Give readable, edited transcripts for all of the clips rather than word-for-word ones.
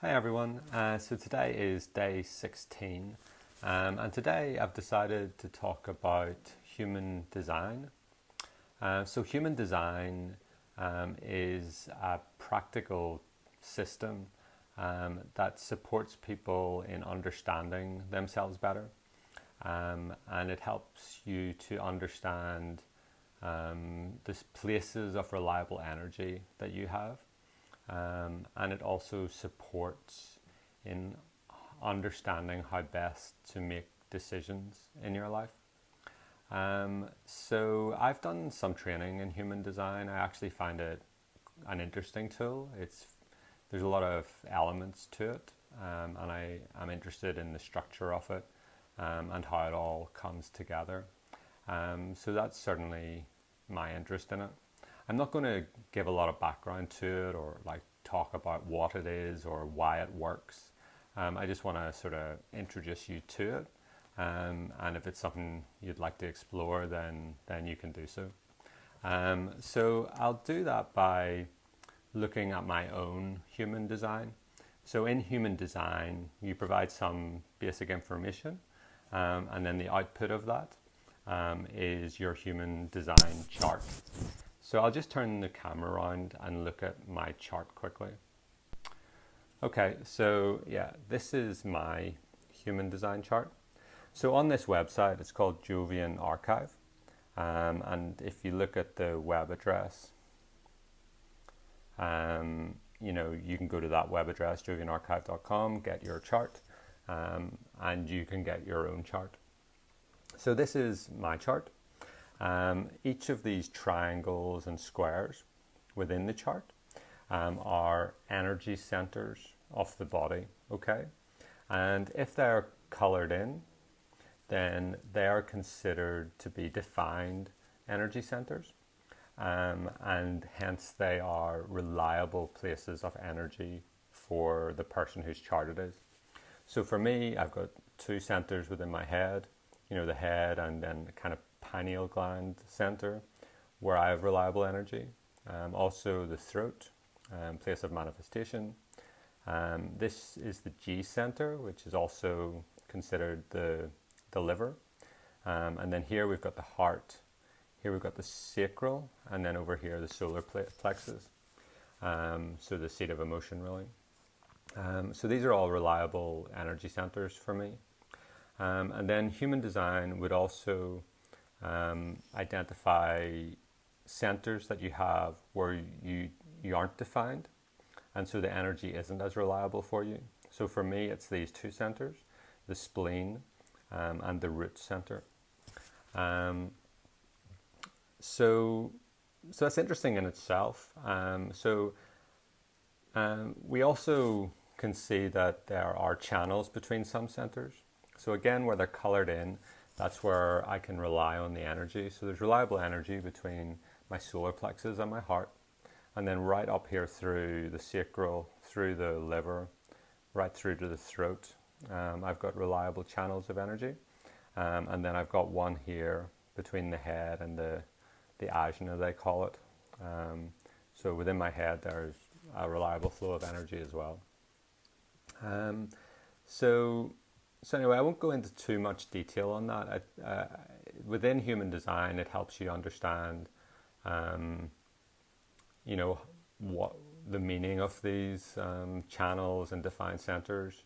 Hey everyone, so today is day 16 and today I've decided to talk about human design. So human design is a practical system that supports people in understanding themselves better, and it helps you to understand the places of reliable energy that you have. And it also supports in understanding how best to make decisions in your life. So I've done some training in human design. I actually find it an interesting tool. There's a lot of elements to it, and I'm interested in the structure of it, and how it all comes together. So that's certainly my interest in it. I'm not going to give a lot of background to it or like talk about what it is or why it works. I just want to sort of introduce you to it. And if it's something you'd like to explore, then you can do so. So I'll do that by looking at my own human design. So in human design, you provide some basic information, and then the output of that is your human design chart. So I'll just turn the camera around and look at my chart quickly. Okay, so yeah, this is my human design chart. So on this website, it's called Jovian Archive. And if you look at the web address, you can go to that web address, jovianarchive.com, get your chart, and you can get your own chart. So this is my chart. Each of these triangles and squares within the chart are energy centers of the body, okay? And if they're colored in, then they are considered to be defined energy centers, and hence they are reliable places of energy for the person whose chart it is. So for me, I've got two centers within my head, the head and then kind of pineal gland center where I have reliable energy. Also the throat, place of manifestation. This is the G center, which is also considered the liver. And then here we've got the heart. Here we've got the sacral, and then over here the solar plexus. So the seat of emotion, really. So these are all reliable energy centers for me. And then human design would also identify centers that you have where you aren't defined, and so the energy isn't as reliable for you. So for me, it's these two centers, the spleen and the root center. So that's interesting in itself. We also can see that there are channels between some centers. So again, where they're colored in, that's where I can rely on the energy. So there's reliable energy between my solar plexus and my heart. And then right up here through the sacral, through the liver, right through to the throat, I've got reliable channels of energy. And then I've got one here between the head and the ajna, they call it. So within my head, there's a reliable flow of energy as well. So anyway, I won't go into too much detail on that. Within human design, it helps you understand, what the meaning of these channels and defined centers,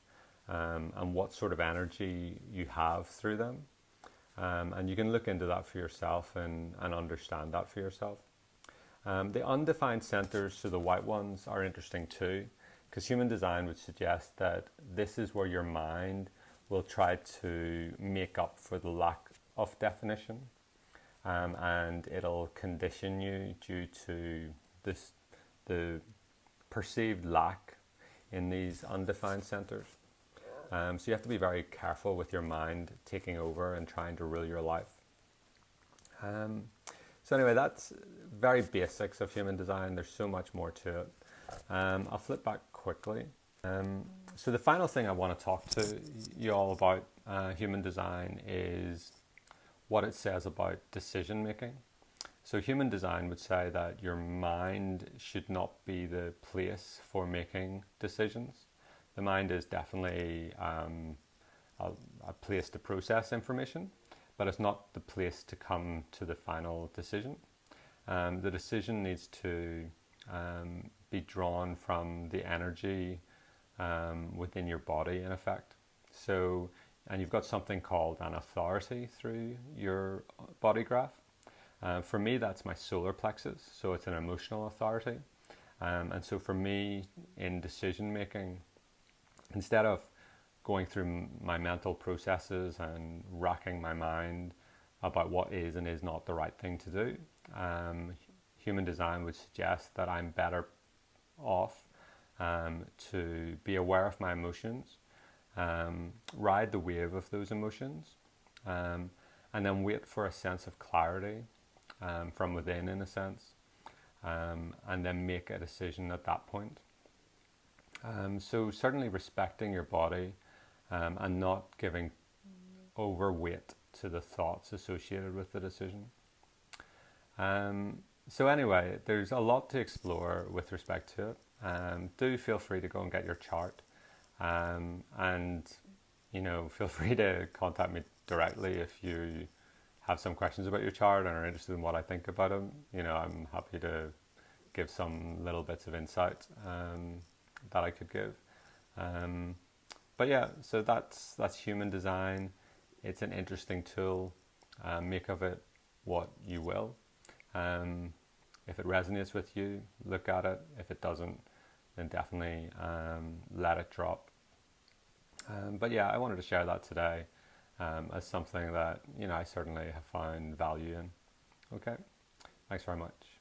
and what sort of energy you have through them. And you can look into that for yourself and understand that for yourself. The undefined centers, so the white ones, are interesting too, because human design would suggest that this is where your mind will try to make up for the lack of definition, and it'll condition you due to the perceived lack in these undefined centers. So you have to be very careful with your mind taking over and trying to rule your life. So anyway, that's very basics of human design. There's so much more to it. I'll flip back quickly. So the final thing I want to talk to you all about human design is what it says about decision making. So human design would say that your mind should not be the place for making decisions. The mind is definitely a place to process information, but it's not the place to come to the final decision. The decision needs to be drawn from the energy within your body, in effect. So, and you've got something called an authority through your body graph. For me, that's my solar plexus, so it's an emotional authority. And so for me, in decision making, instead of going through my mental processes and racking my mind about what is and is not the right thing to do, human design would suggest that I'm better off to be aware of my emotions, ride the wave of those emotions, and then wait for a sense of clarity from within, in a sense, and then make a decision at that point. So certainly respecting your body and not giving overweight to the thoughts associated with the decision. So anyway, there's a lot to explore with respect to it. Do feel free to go and get your chart, and feel free to contact me directly if you have some questions about your chart and are interested in what I think about them. I'm happy to give some little bits of insight that I could give. But yeah, so that's human design. It's an interesting tool. Make of it what you will. If it resonates with you, look at it. If it doesn't, then definitely let it drop. But yeah, I wanted to share that today as something that I certainly have found value in. Okay, thanks very much.